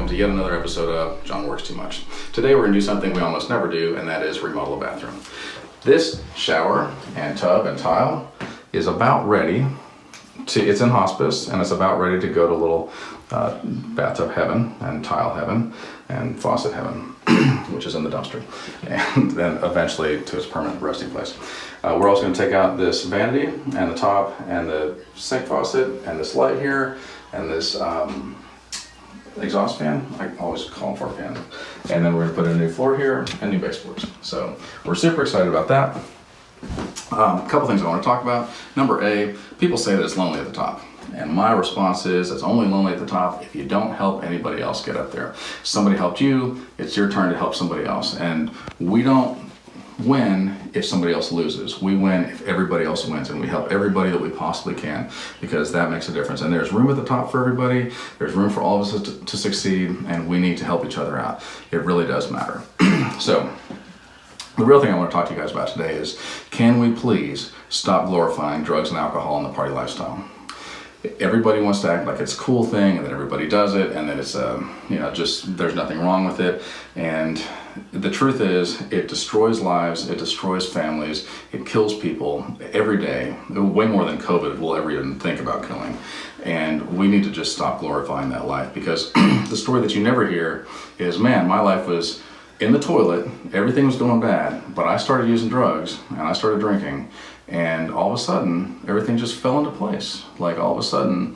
welcome to yet another episode of John Works Too Much. Today we're going to do something we almost never do, and that is remodel a bathroom. This shower and tub and tile is about ready to, it's in hospice, and it's about ready to go to little bathtub heaven and tile heaven and faucet heaven, which is in the dumpster, and then eventually to its permanent resting place. We're also going to take out this vanity and the top and the sink faucet and this light here and this exhaust fan. I always call them for a fan. And then we're going to put in a new floor here and new baseboards. So we're super excited about that. A couple things I want to talk about. Number A, people say that it's lonely at the top. And my response is, it's only lonely at the top if you don't help anybody else get up there. Somebody helped you, it's your turn to help somebody else. And we don't win if somebody else loses. We win if everybody else wins, and we help everybody that we possibly can, because that makes a difference. And there's room at the top for everybody. There's room for all of us to succeed, and we need to help each other out. It really does matter. So the real thing I want to talk to you guys about today is, can we please stop glorifying drugs and alcohol in the party lifestyle? Everybody wants to act like it's a cool thing, and that everybody does it, and that it's just there's nothing wrong with it. And the truth is, it destroys lives, it destroys families, it kills people every day, way more than COVID will ever even think about killing. And we need to just stop glorifying that life, because the story that you never hear is, man, my life was in the toilet, everything was going bad, but I started using drugs and I started drinking, and all of a sudden everything just fell into place. Like, all of a sudden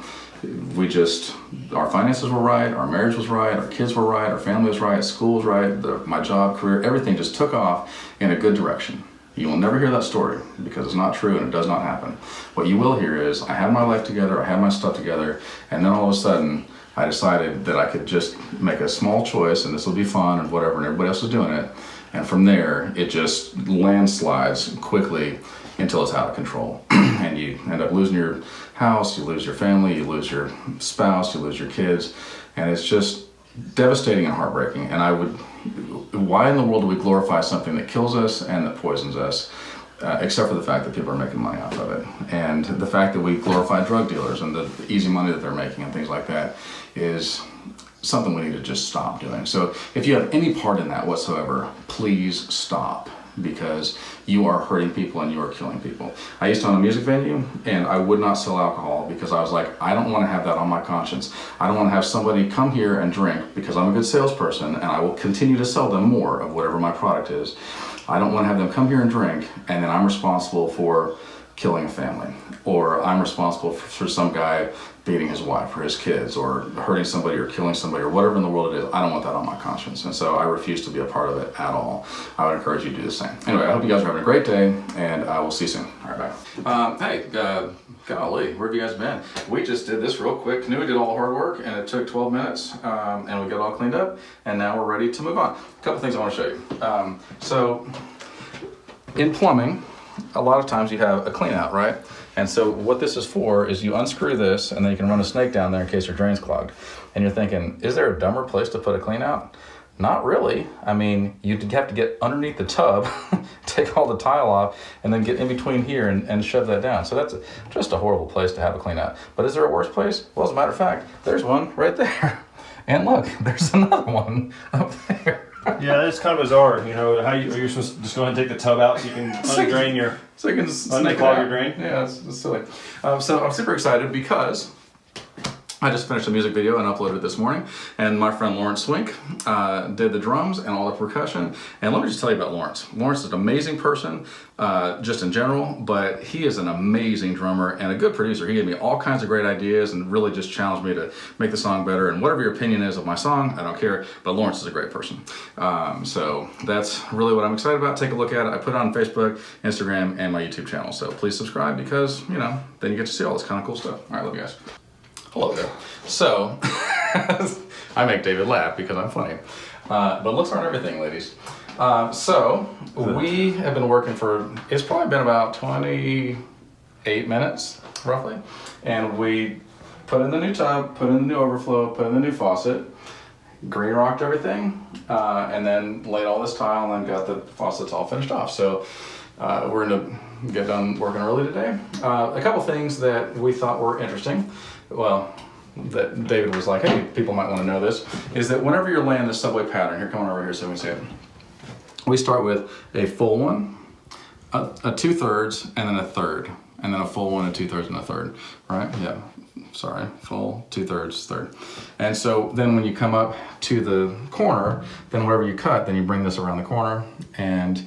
our finances were right, our marriage was right, our kids were right, our family was right, school was right, my job, career, everything just took off in a good direction. You will never hear that story, because it's not true and it does not happen. What you will hear is, I had my life together, I had my stuff together, and then all of a sudden I decided that I could just make a small choice and this will be fun and whatever, and everybody else is doing it. And from there, it just landslides quickly until it's out of control. And you end up losing your house, you lose your family, you lose your spouse, you lose your kids. And it's just devastating and heartbreaking. And why in the world do we glorify something that kills us and that poisons us? Except for the fact that people are making money off of it. And the fact that we glorify drug dealers and the easy money that they're making and things like that is something we need to just stop doing. So if you have any part in that whatsoever, please stop, because you are hurting people and you are killing people. I used to own a music venue, and I would not sell alcohol because I was like, I don't want to have that on my conscience. I don't want to have somebody come here and drink, because I'm a good salesperson and I will continue to sell them more of whatever my product is. I don't want to have them come here and drink, and then I'm responsible for killing a family, or I'm responsible for some guy beating his wife or his kids, or hurting somebody or killing somebody, or whatever in the world it is. I don't want that on my conscience, and so I refuse to be a part of it at all. I would encourage you to do the same. Anyway, I hope you guys are having a great day, and I will see you soon. All right, bye. Hey, golly, where have you guys been? We just did this real quick. Knew we did all the hard work, and it took 12 minutes, and we got all cleaned up, and now we're ready to move on. A couple things I want to show you. So in plumbing, a lot of times you have a clean out, right? And so what this is for is, you unscrew this and then you can run a snake down there in case your drain's clogged. And you're thinking, is there a dumber place to put a clean out? Not really. I mean, you'd have to get underneath the tub, take all the tile off, and then get in between here and shove that down. So that's just a horrible place to have a clean out. But is there a worse place? Well, as a matter of fact, there's one right there. And look, there's another one up there. Yeah, that's kind of bizarre. You know, how you're supposed to just go ahead and take the tub out so you can undrain your, so you can unclog your drain. Yeah, it's silly. So I'm super excited because I just finished a music video and uploaded it this morning, and my friend Lawrence Swink did the drums and all the percussion. And let me just tell you about Lawrence. Lawrence is an amazing person, just in general, but he is an amazing drummer and a good producer. He gave me all kinds of great ideas and really just challenged me to make the song better. And whatever your opinion is of my song, I don't care, but Lawrence is a great person. So that's really what I'm excited about. Take a look at it. I put it on Facebook, Instagram, and my YouTube channel. So please subscribe, because, you know, then you get to see all this kind of cool stuff. All right, love you guys. Hello there. So, I make David laugh because I'm funny. But looks aren't everything, ladies. So, we have been working it's probably been about 28 minutes, roughly. And we put in the new tub, put in the new overflow, put in the new faucet, green rocked everything, and then laid all this tile, and then got the faucets all finished off. So, we're going to get done working early today. A couple things that we thought were interesting. Well, that David was like, hey, people might want to know this, is that whenever you're laying this subway pattern, here, come on over here so we can see it. We start with a full one, a 2/3, and then a third, and then a full one, a 2/3, and a third, right? Yeah, sorry, full, 2/3, third. And so then when you come up to the corner, then wherever you cut, then you bring this around the corner and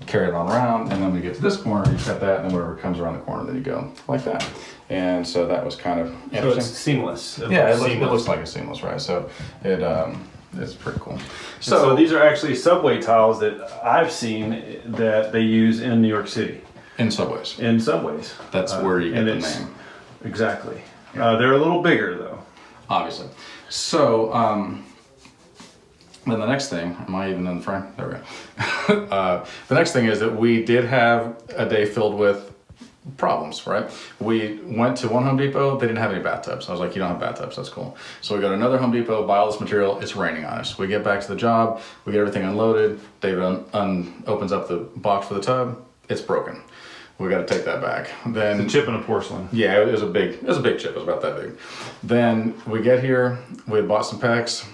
carry it on around, and then when you get to this corner, you cut that, and then wherever it comes around the corner, then you go like that. And so that was kind of interesting. So it's seamless. It looks like it's seamless, right? So it's pretty cool. So these are actually subway tiles that I've seen that they use in New York City. In subways. In subways. That's where you get the name. Exactly. They're a little bigger though. Obviously. So then the next thing, am I even in the frame? There we go. The next thing is that we did have a day filled with problems, right? We went to one Home Depot, they didn't have any bathtubs. I was like, you don't have bathtubs, that's cool. So we go to another Home Depot, buy all this material, it's raining on us. We get back to the job, we get everything unloaded, David opens up the box for the tub, it's broken. We got to take that back. Then it's a chip and a porcelain. Yeah, it was a big chip, it was about that big. Then we get here, we had bought some PEX,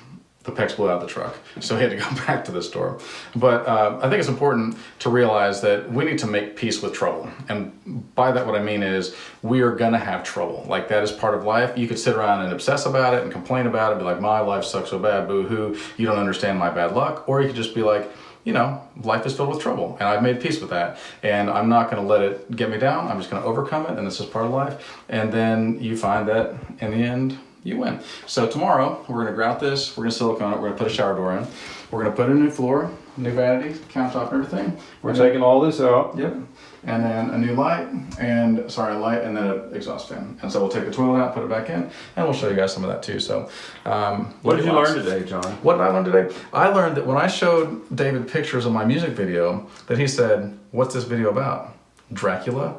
the PEX blew out the truck. So we had to go back to the store. But I think it's important to realize that we need to make peace with trouble. And by that, what I mean is we are gonna have trouble. Like that is part of life. You could sit around and obsess about it and complain about it, be like, my life sucks so bad, boo-hoo, you don't understand my bad luck. Or you could just be like, you know, life is filled with trouble and I've made peace with that. And I'm not gonna let it get me down. I'm just gonna overcome it and this is part of life. And then you find that in the end, you win. So tomorrow, we're gonna grout this, we're gonna silicone it, we're gonna put a shower door in, we're gonna put in a new floor, new vanity, countertop, and everything. We're taking all this out. Yep. And then a new light, and then an exhaust fan. And so we'll take the toilet out, put it back in, and we'll show you guys some of that too. So, what did you learn today, John? What did I learn today? I learned that when I showed David pictures of my music video, that he said, what's this video about? Dracula?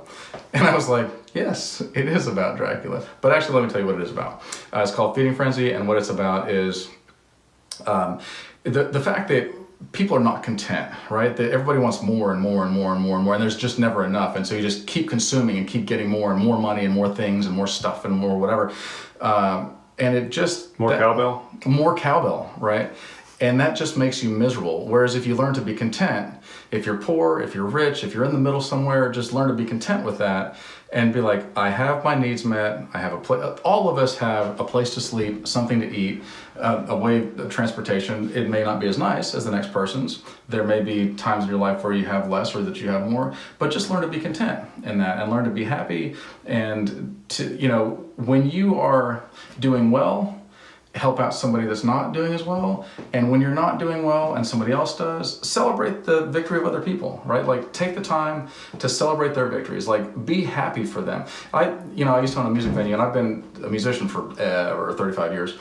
And I was like, yes, it is about Dracula. But actually, let me tell you what it is about. It's called Feeding Frenzy, and what it's about is the fact that people are not content, right? That everybody wants more and more and more and more and more, and there's just never enough. And so you just keep consuming and keep getting more and more money and more things and more stuff and more whatever. And it just... Cowbell? More cowbell, right? And that just makes you miserable. Whereas if you learn to be content, if you're poor, if you're rich, if you're in the middle somewhere, just learn to be content with that and be like, I have my needs met. I have all of us have a place to sleep, something to eat, a way of transportation. It may not be as nice as the next person's. There may be times in your life where you have less or that you have more, but just learn to be content in that and learn to be happy. And to, you know, when you are doing well, help out somebody that's not doing as well. And when you're not doing well and somebody else does, celebrate the victory of other people, right? Like take the time to celebrate their victories, like be happy for them. I used to own a music venue and I've been a musician for over 35 years.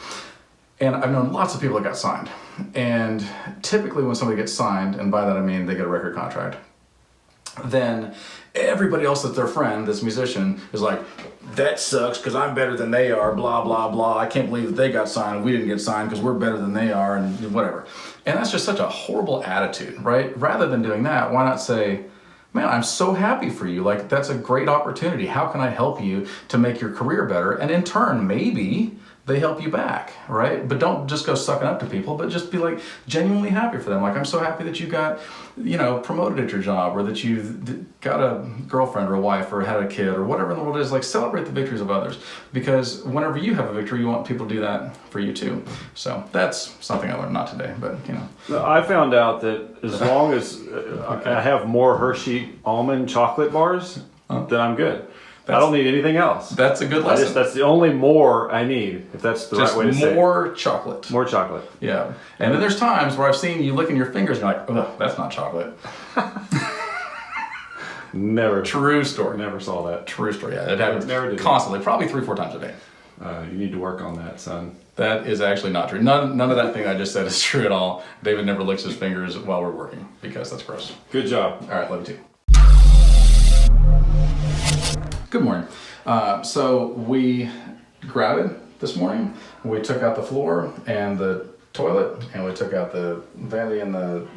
And I've known lots of people that got signed. And typically when somebody gets signed, and by that I mean they get a record contract, then everybody else that's their friend, this musician, is like, that sucks because I'm better than they are, blah, blah, blah. I can't believe that they got signed and we didn't get signed because we're better than they are and whatever. And that's just such a horrible attitude, right? Rather than doing that, why not say, man, I'm so happy for you. Like, that's a great opportunity. How can I help you to make your career better? And in turn, maybe they help you back, right? But don't just go sucking up to people, but just be like genuinely happy for them. Like, I'm so happy that you got, promoted at your job, or that you've got a girlfriend or a wife or had a kid or whatever in the world it is. Like, celebrate the victories of others, because whenever you have a victory, you want people to do that for you too. So that's something I learned, not today, but I found out that as long as I have more Hershey almond chocolate bars, then I'm good. I don't need anything else. That's a good lesson. That's the only more I need, if that's the right way to say it. More chocolate. More chocolate. Yeah. And then there's times where I've seen you licking your fingers and you're like, oh, that's not chocolate. Never. True story. Never saw that. True story. Yeah, it happens never constantly, probably 3-4 times a day. You need to work on that, son. That is actually not true. None of that thing I just said is true at all. David never licks his fingers while we're working, because that's gross. Good job. All right, love you too. Good morning. So we grouted this morning. We took out the floor and the toilet, and we took out the vanity and the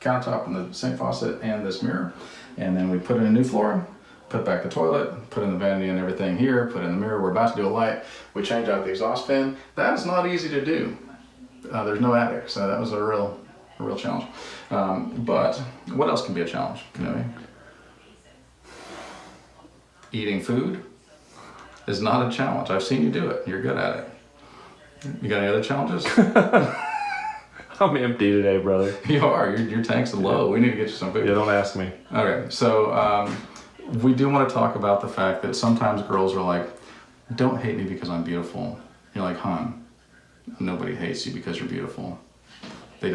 countertop and the sink faucet and this mirror. And then we put in a new floor, put back the toilet, put in the vanity and everything here, put in the mirror. We're about to do a light. We change out the exhaust fan. That is not easy to do. There's no attic, so that was a real challenge. But what else can be a challenge? You know what I mean? Eating food is not a challenge. I've seen you do it. You're good at it. You got any other challenges? I'm empty today, brother. You are. Your tank's low. We need to get you some food. Yeah, don't ask me. Okay, so we do want to talk about the fact that sometimes girls are like, don't hate me because I'm beautiful. You're like, hon, nobody hates you because you're beautiful. They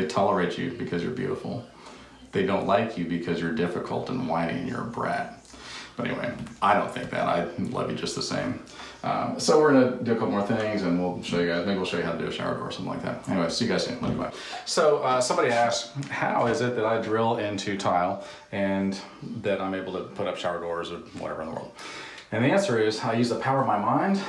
tolerate you because you're beautiful. They don't like you because you're difficult and whiny and you're a brat. But anyway, I don't think that. I love you just the same. So we're gonna do a couple more things and we'll show you guys, maybe we'll show you how to do a shower door or something like that. Anyway, see you guys soon. Love you, bye. So somebody asked, how is it that I drill into tile and that I'm able to put up shower doors or whatever in the world? And the answer is, I use the power of my mind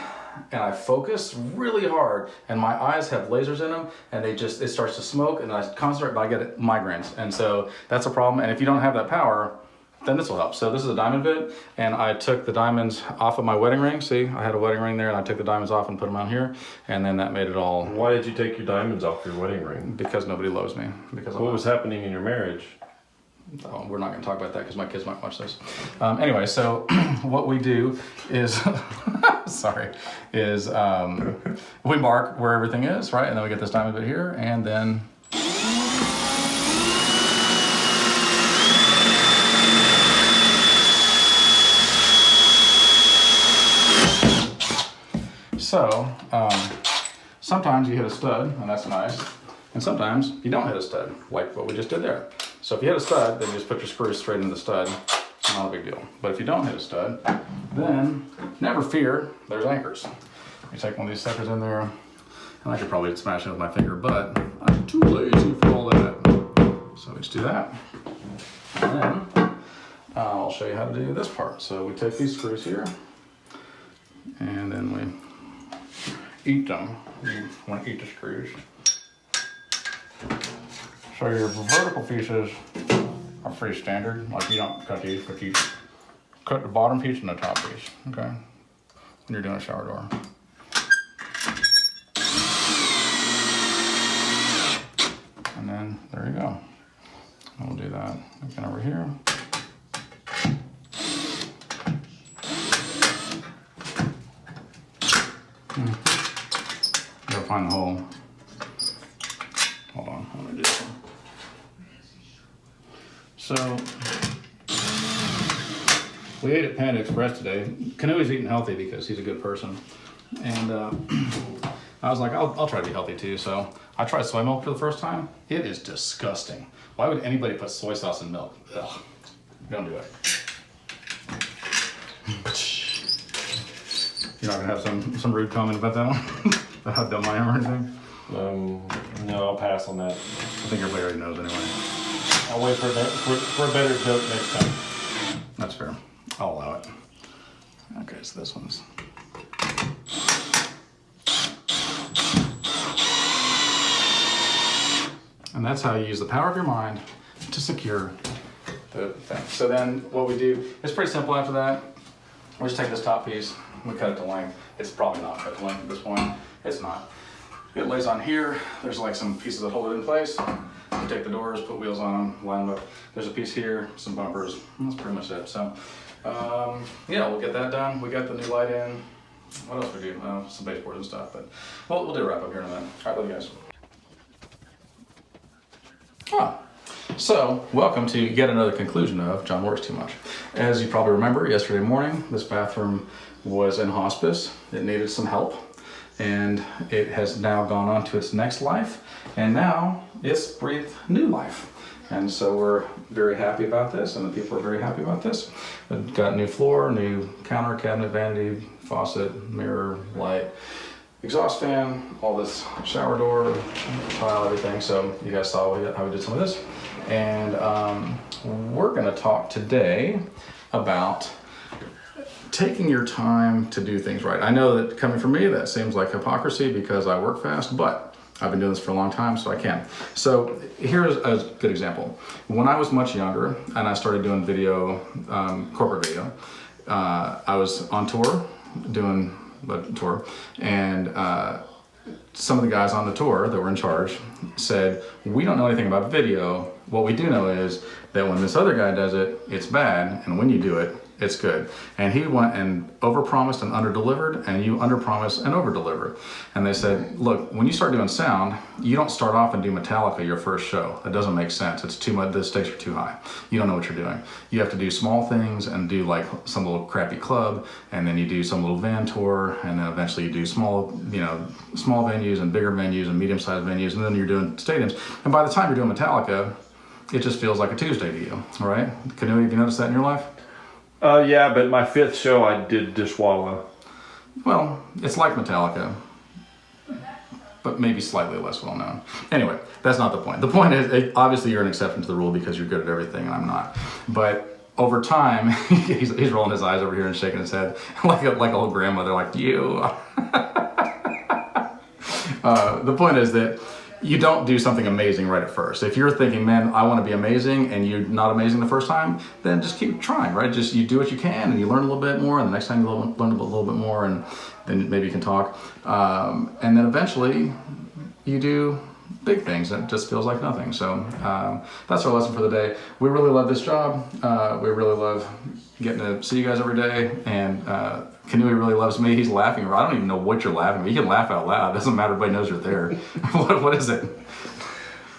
and I focus really hard and my eyes have lasers in them and it starts to smoke and I concentrate, but I get migraines. And so that's a problem. And if you don't have that power, then this will help. So this is a diamond bit, and I took the diamonds off of my wedding ring. See, I had a wedding ring there, and I took the diamonds off and put them on here, and then that made it all. Why did you take your diamonds off your wedding ring? Because nobody loves me. Because what was happening in your marriage? Oh, we're not going to talk about that because my kids might watch this. Anyway, so what we do is, we mark where everything is, right? And then we get this diamond bit here, and then. So, sometimes you hit a stud, and that's nice, and sometimes you don't hit a stud, like what we just did there. So if you hit a stud, then you just put your screws straight into the stud, it's not a big deal. But if you don't hit a stud, then never fear, there's anchors. You take one of these suckers in there, and I could probably smash it with my finger, but I'm too lazy for all that. So we just do that. And then, I'll show you how to do this part. So we take these screws here, and then we eat them. You want to eat the screws. So your vertical pieces are pretty standard. Like you don't cut these, but you cut the bottom piece and the top piece. Okay, when you're doing a shower door. And then there you go. And we'll do that again over here. Gotta find the hole. Hold on, let me do this one. So, we ate at Panda Express today. Canoe's eating healthy because he's a good person. And I was like, I'll try to be healthy too. So I tried soy milk for the first time. It is disgusting. Why would anybody put soy sauce in milk? Ugh, don't do it. You're not gonna have some rude comment about that one? About how dumb I am or anything? No, I'll pass on that. I think everybody already knows anyway. I'll wait for a better joke next time. That's fair. I'll allow it. Okay, so this one's. And that's how you use the power of your mind to secure the thing. So then what we do, it's pretty simple after that. We just take this top piece, we cut it to length. It's probably not cut to length at this point. It's not. It lays on here. There's like some pieces that hold it in place. We take the doors, put wheels on them, line them up. There's a piece here, some bumpers. That's pretty much it. So, yeah, we'll get that done. We got the new light in. What else we do? Some baseboards and stuff, but we'll do a wrap up here in a minute. All right, love you guys. So, welcome to yet another conclusion of John Works Too Much. As you probably remember, yesterday morning, this bathroom was in hospice. It needed some help, and it has now gone on to its next life, and now it's breathed new life. And so we're very happy about this, and the people are very happy about this. We've got new floor, new counter, cabinet, vanity, faucet, mirror, light, exhaust fan, all this shower door, tile, everything. So you guys saw how we did some of this. And we're gonna talk today about taking your time to do things right. I know that coming from me, that seems like hypocrisy because I work fast, but I've been doing this for a long time, so I can. So here's a good example. When I was much younger and I started doing video, corporate video, I was on tour, doing a tour, and some of the guys on the tour that were in charge said, we don't know anything about video. What we do know is that when this other guy does it, it's bad, and when you do it, it's good. And he went and overpromised and underdelivered, and you underpromised and overdelivered. And they said, look, when you start doing sound, you don't start off and do Metallica your first show. That doesn't make sense. It's too much, the stakes are too high. You don't know what you're doing. You have to do small things and do like some little crappy club, and then you do some little van tour, and then eventually you do small venues and bigger venues and medium-sized venues, and then you're doing stadiums. And by the time you're doing Metallica, it just feels like a Tuesday to you, right? Have you noticed that in your life? Yeah, but my 5th show I did Dishwalla. Well, it's like Metallica, but maybe slightly less well known. Anyway, that's not the point. The point is, obviously you're an exception to the rule because you're good at everything and I'm not. But over time, he's rolling his eyes over here and shaking his head like an old grandmother, like you. The point is that you don't do something amazing right at first. If you're thinking, man, I want to be amazing, and you're not amazing the first time, then just keep trying, right? Just you do what you can, and you learn a little bit more, and the next time you learn a little bit more, and then maybe you can talk. And then eventually, you do big things, and it just feels like nothing. So that's our lesson for the day. We really love this job. We really love getting to see you guys every day, and Kanui really loves me. He's laughing. I don't even know what you're laughing at. You can laugh out loud. It doesn't matter. Everybody knows you're there. What is it?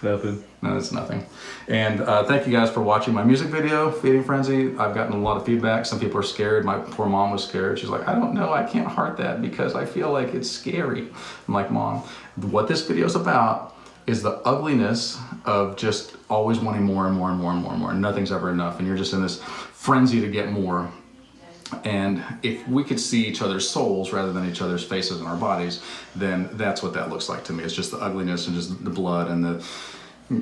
Nothing. No, it's nothing. And thank you guys for watching my music video, Feeding Frenzy. I've gotten a lot of feedback. Some people are scared. My poor mom was scared. She's like, I don't know. I can't heart that because I feel like it's scary. I'm like, Mom, what this video is about is the ugliness of just always wanting more and more and more and more and more. Nothing's ever enough. And you're just in this frenzy to get more. And if we could see each other's souls rather than each other's faces and our bodies, then that's what that looks like to me. It's just the ugliness and just the blood and the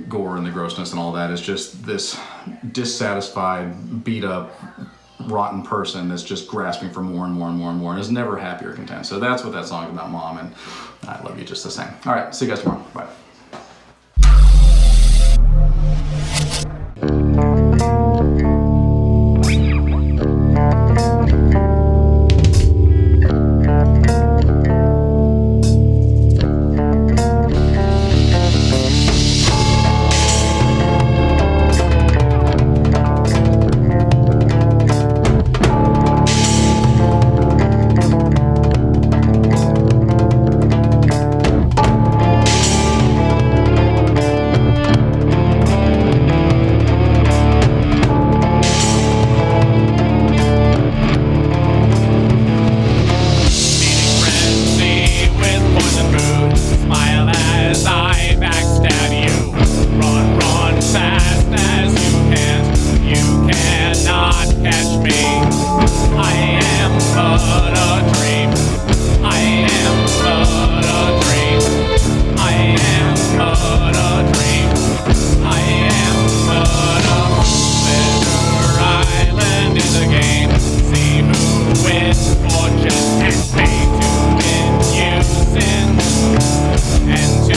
gore and the grossness and all that. It's just this dissatisfied, beat up, rotten person that's just grasping for more and more and more and more and is never happy or content. So that's what that song is about, Mom, and I love you just the same. All right, see you guys tomorrow. Bye. And to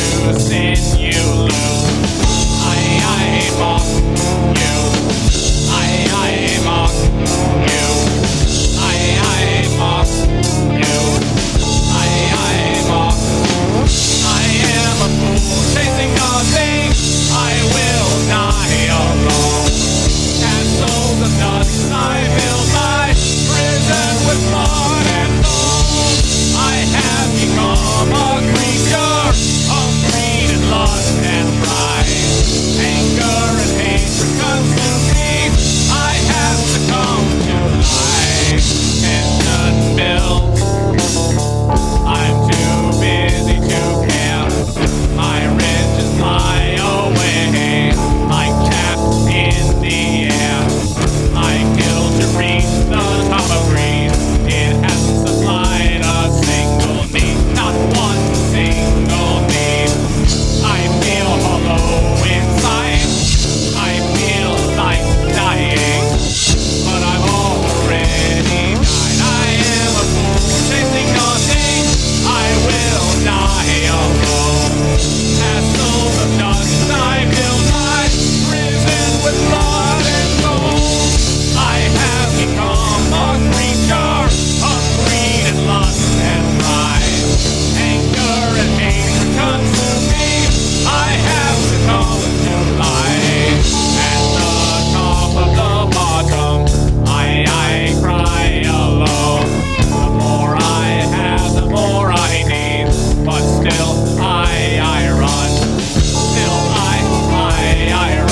I